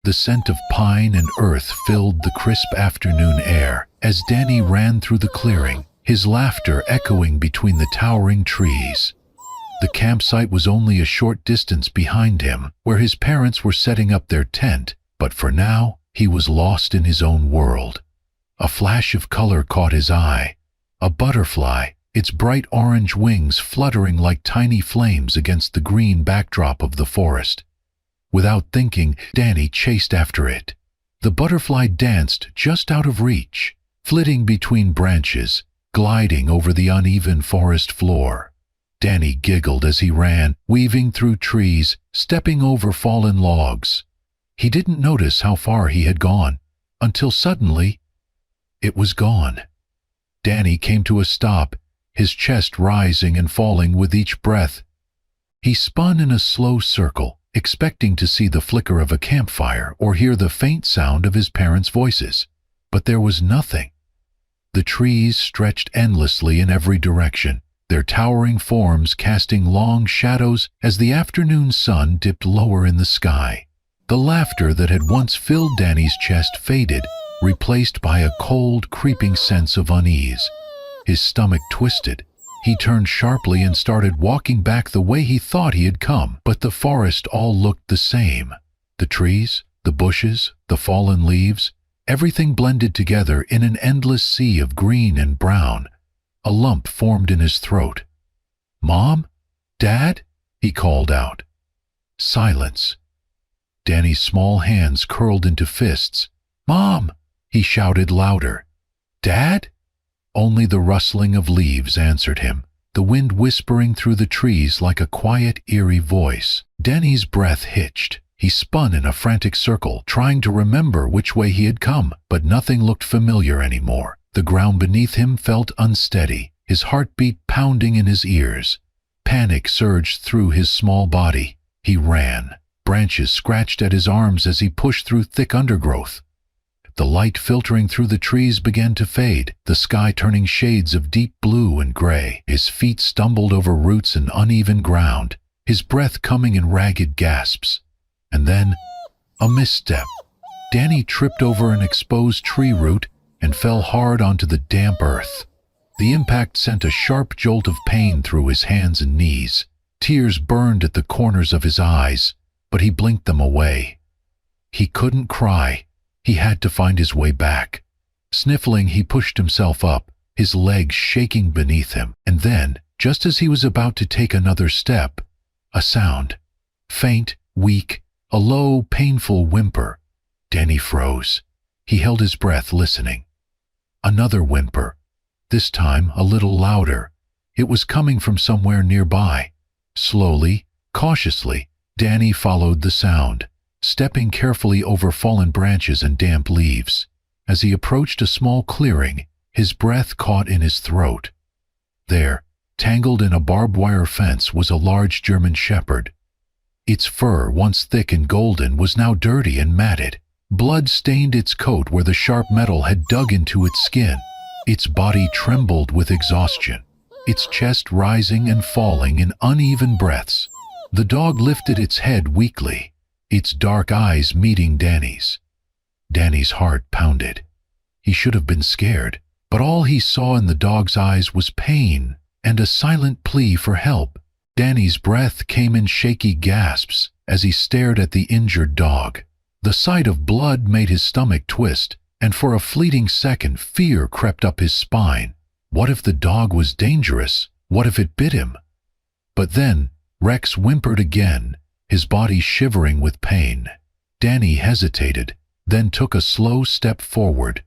The scent of pine and earth filled the crisp afternoon air as Danny ran through the clearing, his laughter echoing between the towering trees. The campsite was only a short distance behind him, where his parents were setting up their tent, but for now, he was lost in his own world. A flash of color caught his eye. A butterfly, its bright orange wings fluttering like tiny flames against the green backdrop of the forest. Without thinking, Danny chased after it. The butterfly danced just out of reach, flitting between branches, gliding over the uneven forest floor. Danny giggled as he ran, weaving through trees, stepping over fallen logs. He didn't notice how far he had gone, until suddenly, it was gone. Danny came to a stop, his chest rising and falling with each breath. He spun in a slow circle, expecting to see the flicker of a campfire or hear the faint sound of his parents' voices. But there was nothing. The trees stretched endlessly in every direction, their towering forms casting long shadows as the afternoon sun dipped lower in the sky. The laughter that had once filled Danny's chest faded, replaced by a cold, creeping sense of unease. His stomach twisted. He turned sharply and started walking back the way he thought he had come, but the forest all looked the same. The trees, the bushes, the fallen leaves, everything blended together in an endless sea of green and brown. A lump formed in his throat. "Mom? Dad?" he called out. Silence. Danny's small hands curled into fists. "Mom!" he shouted louder. "Dad?" Only the rustling of leaves answered him, the wind whispering through the trees like a quiet, eerie voice. Danny's breath hitched. He spun in a frantic circle, trying to remember which way he had come, but nothing looked familiar anymore. The ground beneath him felt unsteady, his heartbeat pounding in his ears. Panic surged through his small body. He ran. Branches scratched at his arms as he pushed through thick undergrowth. The light filtering through the trees began to fade, the sky turning shades of deep blue and gray. His feet stumbled over roots and uneven ground, his breath coming in ragged gasps. And then, a misstep. Danny tripped over an exposed tree root and fell hard onto the damp earth. The impact sent a sharp jolt of pain through his hands and knees. Tears burned at the corners of his eyes, but he blinked them away. He couldn't cry. He had to find his way back. Sniffling, he pushed himself up, his legs shaking beneath him. And then, just as he was about to take another step, a sound. Faint, weak, a low, painful whimper. Danny froze. He held his breath, listening. Another whimper, this time a little louder. It was coming from somewhere nearby. Slowly, cautiously, Danny followed the sound, stepping carefully over fallen branches and damp leaves. As he approached a small clearing, his breath caught in his throat. There, tangled in a barbed wire fence, was a large German shepherd. Its fur, once thick and golden, was now dirty and matted. Blood stained its coat where the sharp metal had dug into its skin. Its body trembled with exhaustion, its chest rising and falling in uneven breaths. The dog lifted its head weakly, its dark eyes meeting Danny's. Danny's heart pounded. He should have been scared, but all he saw in the dog's eyes was pain and a silent plea for help. Danny's breath came in shaky gasps as he stared at the injured dog. The sight of blood made his stomach twist, and for a fleeting second fear crept up his spine. What if the dog was dangerous? What if it bit him? But then Rex whimpered again, his body shivering with pain. Danny hesitated, then took a slow step forward.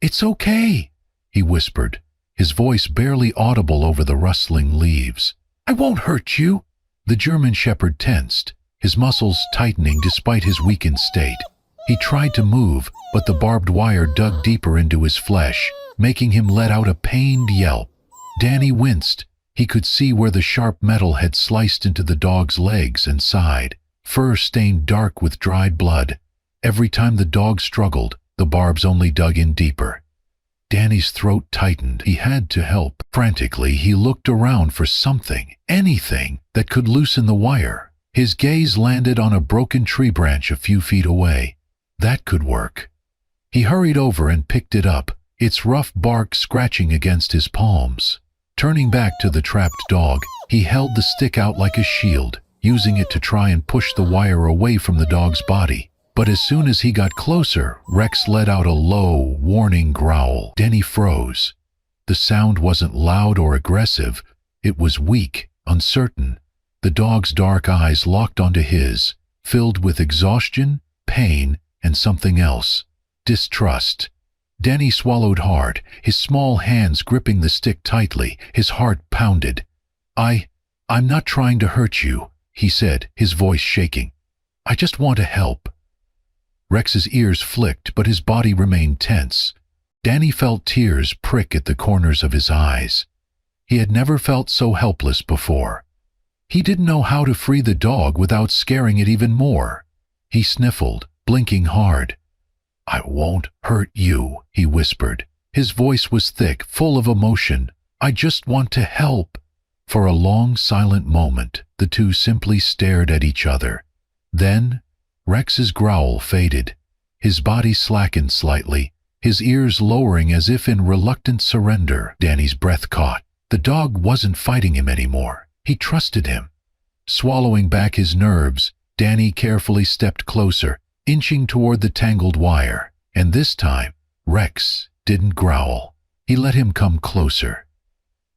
"It's okay," he whispered, his voice barely audible over the rustling leaves. "I won't hurt you." The German shepherd tensed, his muscles tightening despite his weakened state. He tried to move, but the barbed wire dug deeper into his flesh, making him let out a pained yelp. Danny winced. He could see where the sharp metal had sliced into the dog's legs and side, fur stained dark with dried blood. Every time the dog struggled, the barbs only dug in deeper. Danny's throat tightened. He had to help. Frantically, he looked around for something, anything, that could loosen the wire. His gaze landed on a broken tree branch a few feet away. That could work. He hurried over and picked it up, its rough bark scratching against his palms. Turning back to the trapped dog, he held the stick out like a shield, using it to try and push the wire away from the dog's body. But as soon as he got closer, Rex let out a low, warning growl. Denny froze. The sound wasn't loud or aggressive. It was weak, uncertain. The dog's dark eyes locked onto his, filled with exhaustion, pain, and something else. Distrust. Denny swallowed hard, his small hands gripping the stick tightly, his heart pounded. I'm not trying to hurt you, he said, his voice shaking. I just want to help. Rex's ears flicked, but his body remained tense. Danny felt tears prick at the corners of his eyes. He had never felt so helpless before. He didn't know how to free the dog without scaring it even more. He sniffled, blinking hard. I won't hurt you, he whispered. His voice was thick, full of emotion. I just want to help. For a long, silent moment, the two simply stared at each other. Then, Rex's growl faded. His body slackened slightly, his ears lowering as if in reluctant surrender. Danny's breath caught. The dog wasn't fighting him anymore. He trusted him. Swallowing back his nerves, Danny carefully stepped closer, inching toward the tangled wire. And this time, Rex didn't growl. He let him come closer.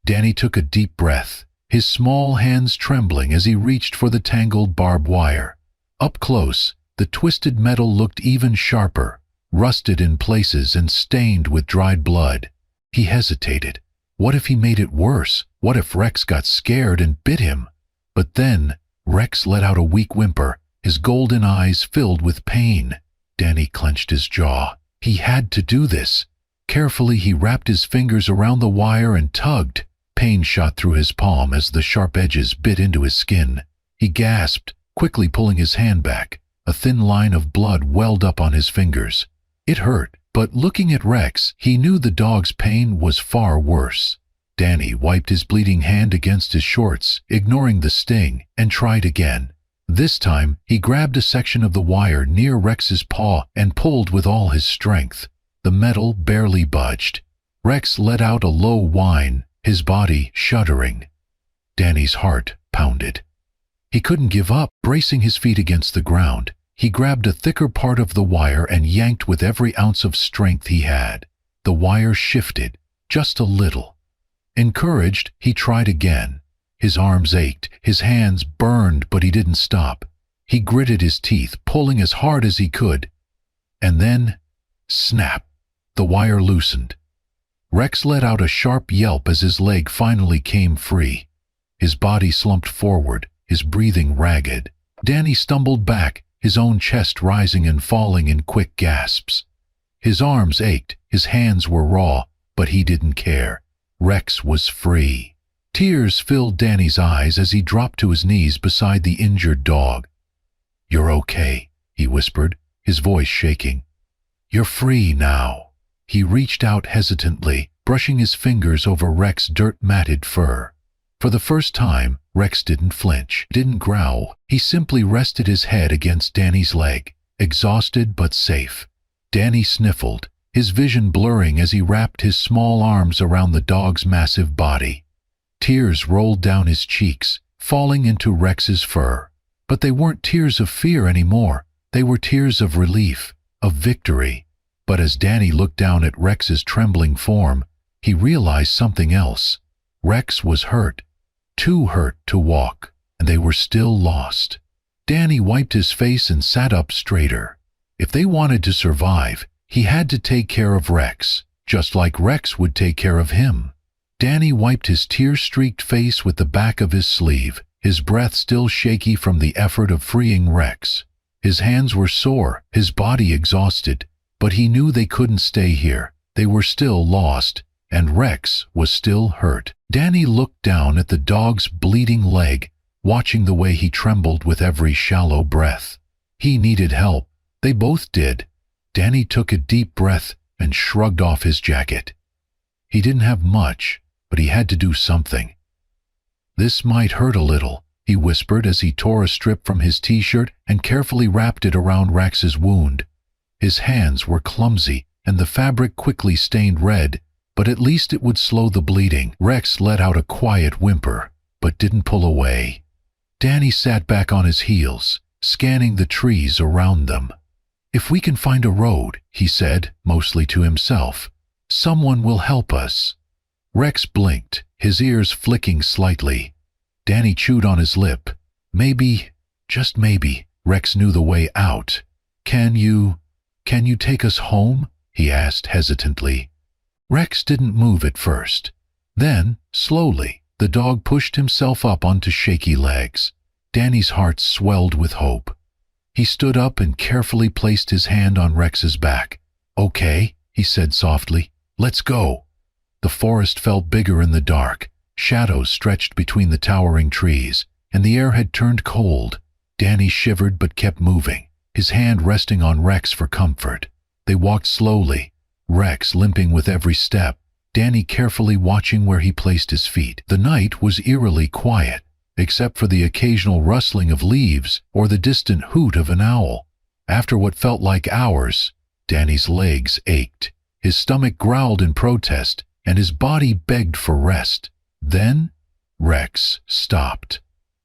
Danny took a deep breath, his small hands trembling as he reached for the tangled barbed wire. Up close, the twisted metal looked even sharper, rusted in places and stained with dried blood. He hesitated. What if he made it worse? What if Rex got scared and bit him? But then, Rex let out a weak whimper, his golden eyes filled with pain. Danny clenched his jaw. He had to do this. Carefully, he wrapped his fingers around the wire and tugged. Pain shot through his palm as the sharp edges bit into his skin. He gasped, quickly pulling his hand back. A thin line of blood welled up on his fingers. It hurt, but looking at Rex, he knew the dog's pain was far worse. Danny wiped his bleeding hand against his shorts, ignoring the sting, and tried again. This time, he grabbed a section of the wire near Rex's paw and pulled with all his strength. The metal barely budged. Rex let out a low whine, his body shuddering. Danny's heart pounded. He couldn't give up. Bracing his feet against the ground, he grabbed a thicker part of the wire and yanked with every ounce of strength he had. The wire shifted, just a little. Encouraged, he tried again. His arms ached, his hands burned, but he didn't stop. He gritted his teeth, pulling as hard as he could. And then, snap, the wire loosened. Rex let out a sharp yelp as his leg finally came free. His body slumped forward, his breathing ragged. Danny stumbled back, his own chest rising and falling in quick gasps. His arms ached, his hands were raw, but he didn't care. Rex was free. Tears filled Danny's eyes as he dropped to his knees beside the injured dog. "You're okay," he whispered, his voice shaking. "You're free now." He reached out hesitantly, brushing his fingers over Rex's dirt-matted fur. For the first time, Rex didn't flinch, didn't growl. He simply rested his head against Danny's leg, exhausted but safe. Danny sniffled, his vision blurring as he wrapped his small arms around the dog's massive body. Tears rolled down his cheeks, falling into Rex's fur. But they weren't tears of fear anymore. They were tears of relief, of victory. But as Danny looked down at Rex's trembling form, he realized something else. Rex was hurt, too hurt to walk, and they were still lost. Danny wiped his face and sat up straighter. If they wanted to survive, he had to take care of Rex, just like Rex would take care of him. Danny wiped his tear-streaked face with the back of his sleeve, his breath still shaky from the effort of freeing Rex. His hands were sore, his body exhausted, but he knew they couldn't stay here. They were still lost, and Rex was still hurt. Danny looked down at the dog's bleeding leg, watching the way he trembled with every shallow breath. He needed help. They both did. Danny took a deep breath and shrugged off his jacket. He didn't have much, but he had to do something. "This might hurt a little," he whispered as he tore a strip from his t-shirt and carefully wrapped it around Rex's wound. His hands were clumsy, and the fabric quickly stained red, but at least it would slow the bleeding. Rex let out a quiet whimper, but didn't pull away. Danny sat back on his heels, scanning the trees around them. "If we can find a road," he said, mostly to himself, "someone will help us." Rex blinked, his ears flicking slightly. Danny chewed on his lip. "Maybe, just maybe," Rex knew the way out. Can you take us home?" he asked hesitantly. Rex didn't move at first. Then, slowly, the dog pushed himself up onto shaky legs. Danny's heart swelled with hope. He stood up and carefully placed his hand on Rex's back. "Okay," he said softly, "let's go." The forest felt bigger in the dark. Shadows stretched between the towering trees, and the air had turned cold. Danny shivered but kept moving, his hand resting on Rex for comfort. They walked slowly, Rex limping with every step, Danny carefully watching where he placed his feet. The night was eerily quiet, except for the occasional rustling of leaves or the distant hoot of an owl. After what felt like hours, Danny's legs ached. His stomach growled in protest, and his body begged for rest. Then, Rex stopped.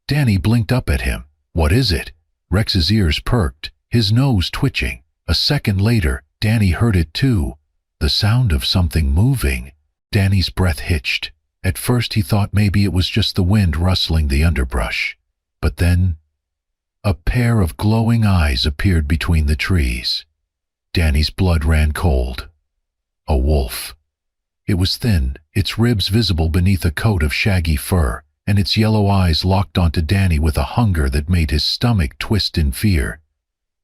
Danny blinked up at him. "What is it?" Rex's ears perked, his nose twitching. A second later, Danny heard it too. The sound of something moving. Danny's breath hitched. At first he thought maybe it was just the wind rustling the underbrush. But then, a pair of glowing eyes appeared between the trees. Danny's blood ran cold. A wolf. It was thin, its ribs visible beneath a coat of shaggy fur, and its yellow eyes locked onto Danny with a hunger that made his stomach twist in fear.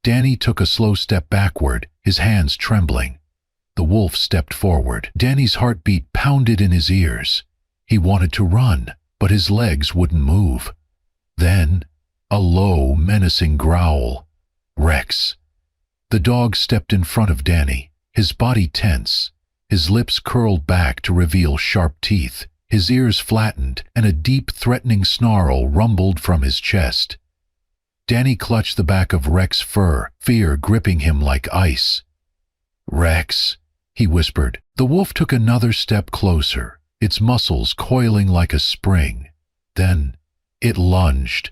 Danny took a slow step backward, his hands trembling. The wolf stepped forward. Danny's heartbeat pounded in his ears. He wanted to run, but his legs wouldn't move. Then, a low, menacing growl. "Rex." The dog stepped in front of Danny, his body tense. His lips curled back to reveal sharp teeth, his ears flattened, and a deep, threatening snarl rumbled from his chest. Danny clutched the back of Rex's fur, fear gripping him like ice. "Rex," he whispered. The wolf took another step closer, its muscles coiling like a spring. Then, it lunged.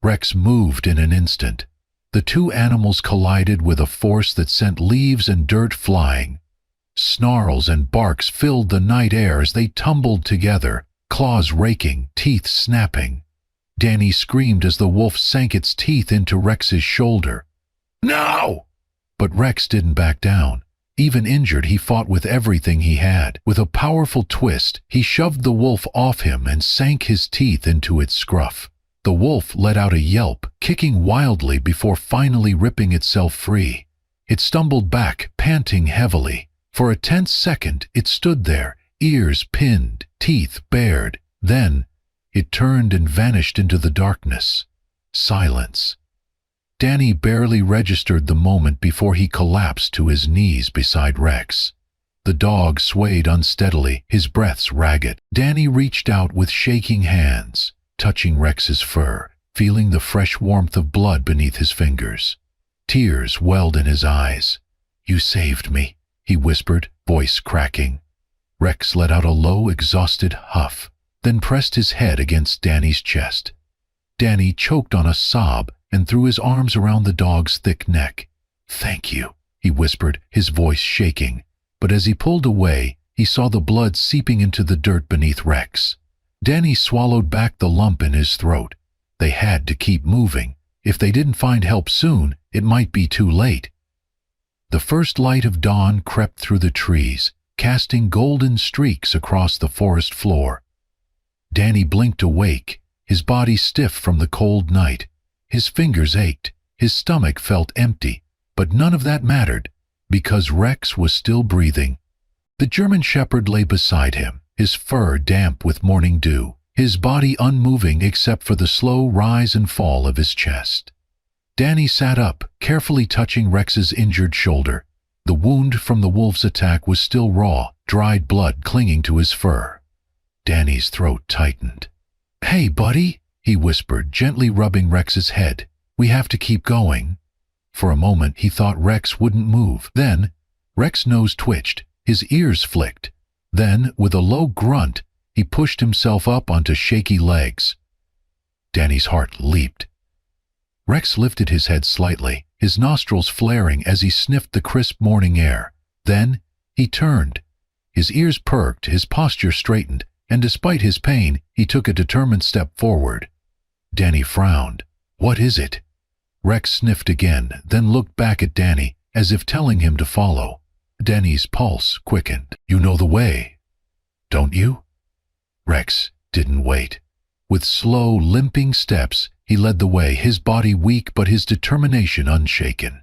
Rex moved in an instant. The two animals collided with a force that sent leaves and dirt flying. Snarls and barks filled the night air as they tumbled together, claws raking, teeth snapping. Danny screamed as the wolf sank its teeth into Rex's shoulder. "No!" But Rex didn't back down. Even injured, he fought with everything he had. With a powerful twist, he shoved the wolf off him and sank his teeth into its scruff. The wolf let out a yelp, kicking wildly before finally ripping itself free. It stumbled back, panting heavily. For a tense second, it stood there, ears pinned, teeth bared. Then, it turned and vanished into the darkness. Silence. Danny barely registered the moment before he collapsed to his knees beside Rex. The dog swayed unsteadily, his breaths ragged. Danny reached out with shaking hands, touching Rex's fur, feeling the fresh warmth of blood beneath his fingers. Tears welled in his eyes. "You saved me," he whispered, voice cracking. Rex let out a low, exhausted huff, then pressed his head against Danny's chest. Danny choked on a sob and threw his arms around the dog's thick neck. "Thank you," he whispered, his voice shaking. But as he pulled away, he saw the blood seeping into the dirt beneath Rex. Danny swallowed back the lump in his throat. They had to keep moving. If they didn't find help soon, it might be too late. The first light of dawn crept through the trees, casting golden streaks across the forest floor. Danny blinked awake, his body stiff from the cold night. His fingers ached, his stomach felt empty, but none of that mattered, because Rex was still breathing. The German shepherd lay beside him, his fur damp with morning dew, his body unmoving except for the slow rise and fall of his chest. Danny sat up, carefully touching Rex's injured shoulder. The wound from the wolf's attack was still raw, dried blood clinging to his fur. Danny's throat tightened. "Hey, buddy," he whispered, gently rubbing Rex's head. "We have to keep going." For a moment he thought Rex wouldn't move. Then Rex's nose twitched, his ears flicked. Then, with a low grunt, he pushed himself up onto shaky legs. Danny's heart leaped. Rex lifted his head slightly, his nostrils flaring as he sniffed the crisp morning air. Then he turned. His ears perked, his posture straightened, and despite his pain, he took a determined step forward. Danny frowned. "What is it?" Rex sniffed again, then looked back at Danny, as if telling him to follow. Danny's pulse quickened. "You know the way, don't you?" Rex didn't wait. With slow, limping steps, he led the way, his body weak but his determination unshaken.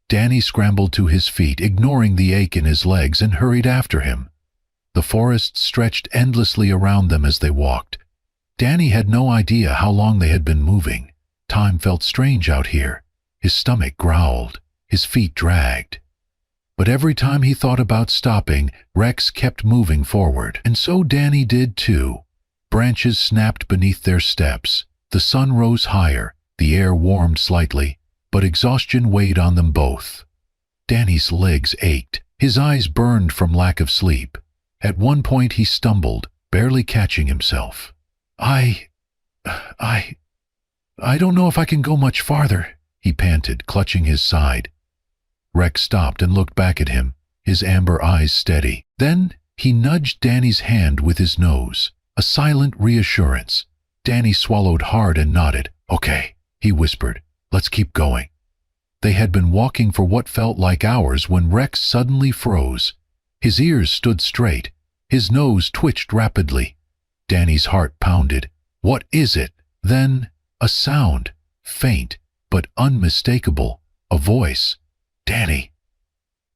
Danny scrambled to his feet, ignoring the ache in his legs, and hurried after him. The forest stretched endlessly around them as they walked. Danny had no idea how long they had been moving. Time felt strange out here. His stomach growled, his feet dragged. But every time he thought about stopping, Rex kept moving forward. And so Danny did too. Branches snapped beneath their steps. The sun rose higher, the air warmed slightly, but exhaustion weighed on them both. Danny's legs ached. His eyes burned from lack of sleep. At one point he stumbled, barely catching himself. I don't know if I can go much farther," he panted, clutching his side. Rex stopped and looked back at him, his amber eyes steady. Then he nudged Danny's hand with his nose, a silent reassurance. Danny swallowed hard and nodded. "Okay," he whispered. "Let's keep going." They had been walking for what felt like hours when Rex suddenly froze. His ears stood straight. His nose twitched rapidly. Danny's heart pounded. "What is it?" Then a sound, faint but unmistakable, a voice. "Danny!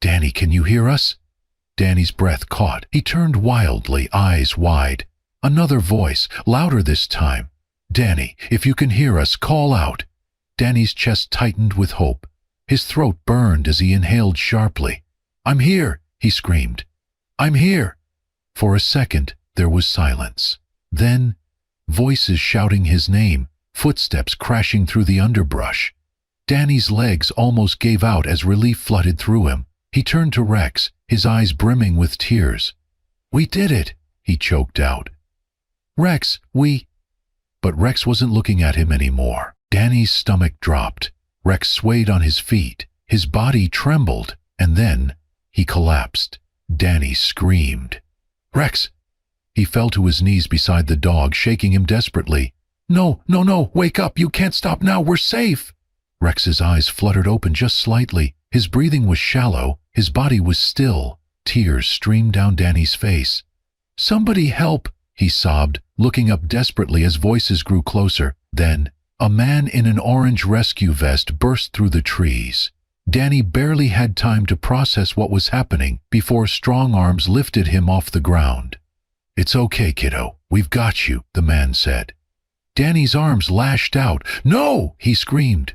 Danny, can you hear us?" Danny's breath caught. He turned wildly, eyes wide. Another voice, louder this time. "Danny, if you can hear us, call out." Danny's chest tightened with hope. His throat burned as he inhaled sharply. "I'm here," he screamed. "I'm here." For a second, there was silence. Then, voices shouting his name, footsteps crashing through the underbrush. Danny's legs almost gave out as relief flooded through him. He turned to Rex, his eyes brimming with tears. "We did it," he choked out. "Rex, we—" But Rex wasn't looking at him anymore. Danny's stomach dropped. Rex swayed on his feet. His body trembled, and then he collapsed. Danny screamed. "Rex!" He fell to his knees beside the dog, shaking him desperately. "No, no, no, wake up! You can't stop now! We're safe!" Rex's eyes fluttered open just slightly. His breathing was shallow. His body was still. Tears streamed down Danny's face. "Somebody help!" he sobbed, looking up desperately as voices grew closer. Then, a man in an orange rescue vest burst through the trees. Danny barely had time to process what was happening before strong arms lifted him off the ground. "It's okay, kiddo. We've got you," the man said. Danny's arms lashed out. "No!" he screamed.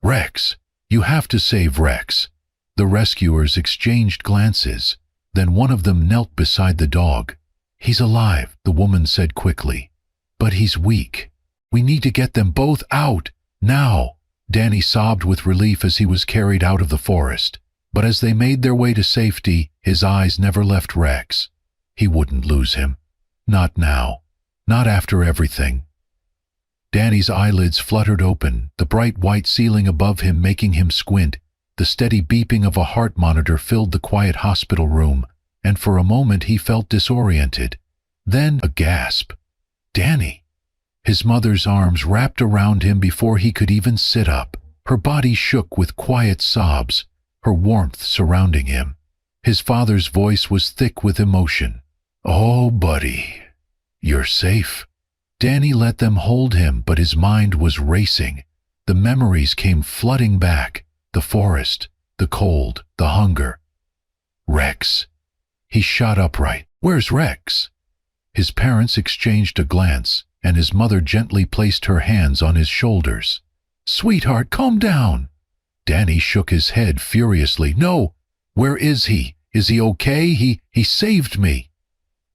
"Rex! You have to save Rex." The rescuers exchanged glances. Then one of them knelt beside the dog. "He's alive," the woman said quickly. "But he's weak. We need to get them both out, now." Danny sobbed with relief as he was carried out of the forest. But as they made their way to safety, his eyes never left Rex. He wouldn't lose him. Not now. Not after everything. Danny's eyelids fluttered open, the bright white ceiling above him making him squint. The steady beeping of a heart monitor filled the quiet hospital room, and for a moment he felt disoriented. Then a gasp. Danny! His mother's arms wrapped around him before he could even sit up. Her body shook with quiet sobs, her warmth surrounding him. His father's voice was thick with emotion. "Oh, buddy, you're safe." Danny let them hold him, but his mind was racing. The memories came flooding back. The forest, the cold, the hunger. Rex. He shot upright. "Where's Rex?" His parents exchanged a glance, and his mother gently placed her hands on his shoulders. "Sweetheart, calm down." Danny shook his head furiously. "No. Where is he? Is he okay? He saved me."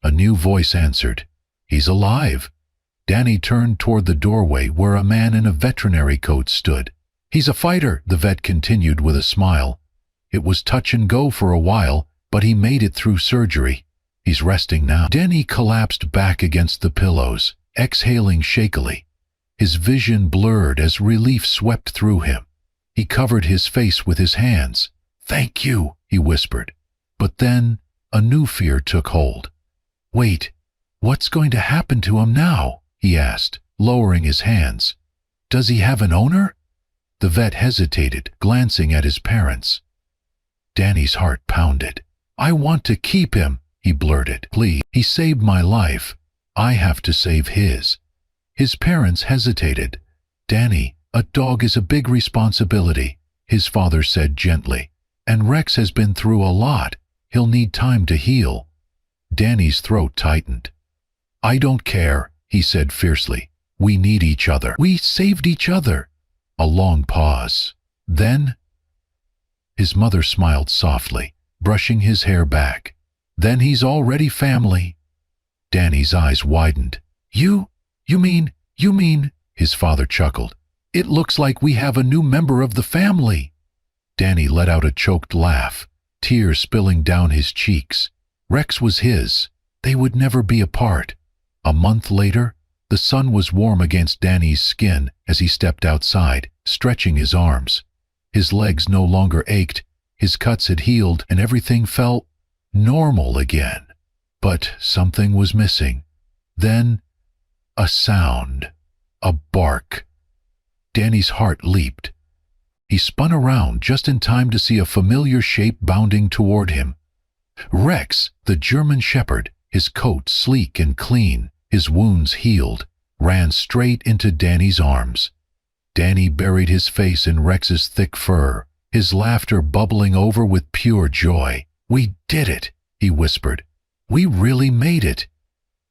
A new voice answered. "He's alive." Danny turned toward the doorway where a man in a veterinary coat stood. He's a fighter, the vet continued with a smile. It was touch and go for a while, but he made it through surgery. He's resting now. Danny collapsed back against the pillows, exhaling shakily. His vision blurred as relief swept through him. He covered his face with his hands. "Thank you," he whispered. But then a new fear took hold. "Wait, what's going to happen to him now?" he asked, lowering his hands. "Does he have an owner?" The vet hesitated, glancing at his parents. Danny's heart pounded. "I want to keep him," he blurted. "Please, he saved my life. I have to save his." His parents hesitated. "Danny, a dog is a big responsibility," his father said gently. "And Rex has been through a lot. He'll need time to heal." Danny's throat tightened. "I don't care," he said fiercely. "We need each other. We saved each other." A long pause. Then his mother smiled softly, brushing his hair back. "Then he's already family." Danny's eyes widened. You mean, his father chuckled. "It looks like we have a new member of the family." Danny let out a choked laugh, tears spilling down his cheeks. Rex was his. They would never be apart. A month later, the sun was warm against Danny's skin as he stepped outside, stretching his arms. His legs no longer ached, his cuts had healed, and everything felt normal again. But something was missing. Then, a sound. A bark. Danny's heart leaped. He spun around just in time to see a familiar shape bounding toward him. Rex, the German shepherd, his coat sleek and clean, his wounds healed, ran straight into Danny's arms. Danny buried his face in Rex's thick fur, his laughter bubbling over with pure joy. "We did it," he whispered. "We really made it."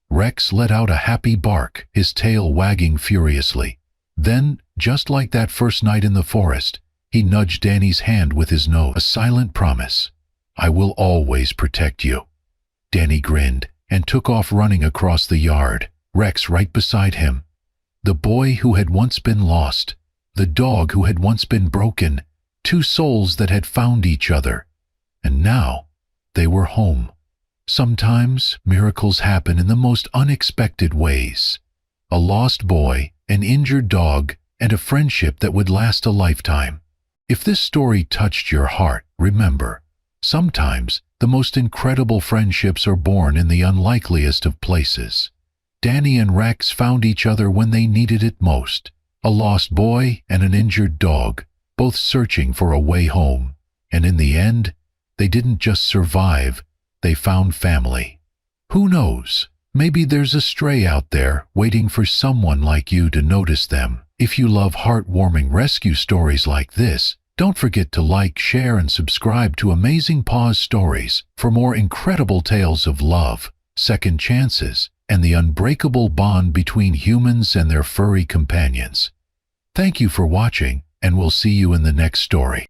Rex let out a happy bark, his tail wagging furiously. Then, just like that first night in the forest, he nudged Danny's hand with his nose, a silent promise. "I will always protect you." Danny grinned and took off running across the yard, Rex right beside him. The boy who had once been lost, the dog who had once been broken, two souls that had found each other. And now they were home. Sometimes miracles happen in the most unexpected ways. A lost boy, an injured dog, and a friendship that would last a lifetime. If this story touched your heart, remember, sometimes the most incredible friendships are born in the unlikeliest of places. Danny and Rex found each other when they needed it most. A lost boy and an injured dog, both searching for a way home. And in the end, they didn't just survive, they found family. Who knows? Maybe there's a stray out there waiting for someone like you to notice them. If you love heartwarming rescue stories like this, don't forget to like, share, and subscribe to Amazing Paws Stories for more incredible tales of love, second chances, and the unbreakable bond between humans and their furry companions. Thank you for watching, and we'll see you in the next story.